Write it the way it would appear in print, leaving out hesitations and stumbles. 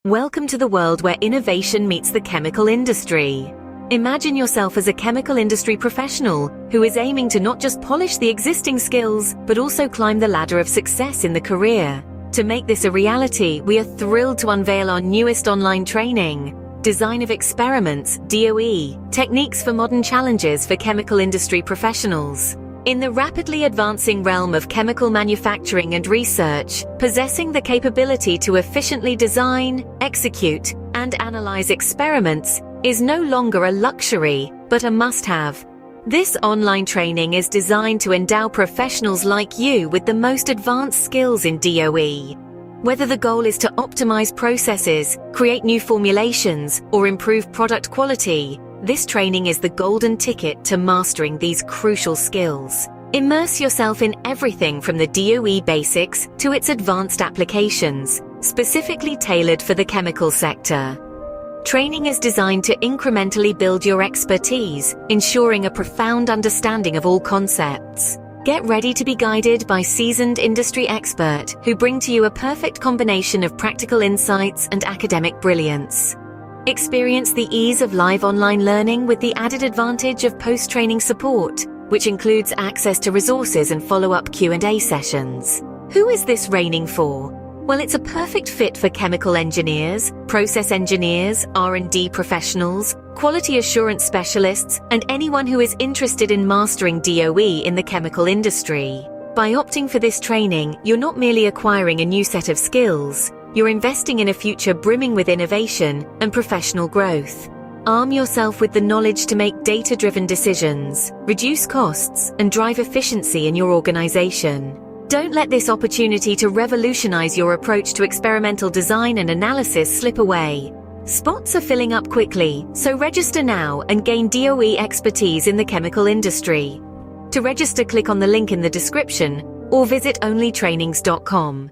Welcome to the world where innovation meets the chemical industry. Imagine yourself as a chemical industry professional who is aiming to not just polish the existing skills, but also climb the ladder of success in the career. To make this a reality, we are thrilled to unveil our newest online training, Design of Experiments, DoE, Techniques for Modern Challenges for Chemical Industry Professionals. In the rapidly advancing realm of chemical manufacturing and research, possessing the capability to efficiently design, execute, and analyze experiments is no longer a luxury, but a must-have. This online training is designed to endow professionals like you with the most advanced skills in DoE. Whether the goal is to optimize processes, create new formulations, or improve product quality, this training is the golden ticket to mastering these crucial skills. Immerse yourself in everything from the DoE basics to its advanced applications, specifically tailored for the chemical sector. Training is designed to incrementally build your expertise, ensuring a profound understanding of all concepts. Get ready to be guided by seasoned industry experts who bring to you a perfect combination of practical insights and academic brilliance. Experience the ease of live online learning with the added advantage of post-training support, which includes access to resources and follow-up Q&A sessions. Who is this training for? Well, it's a perfect fit for chemical engineers, process engineers, R&D professionals, quality assurance specialists, and anyone who is interested in mastering DoE in the chemical industry. By opting for this training, you're not merely acquiring a new set of skills, you're investing in a future brimming with innovation and professional growth. Arm yourself with the knowledge to make data-driven decisions, reduce costs, and drive efficiency in your organization. Don't let this opportunity to revolutionize your approach to experimental design and analysis slip away. Spots are filling up quickly, so register now and gain DoE expertise in the chemical industry. To register, click on the link in the description or visit OnlyTRAININGS.com.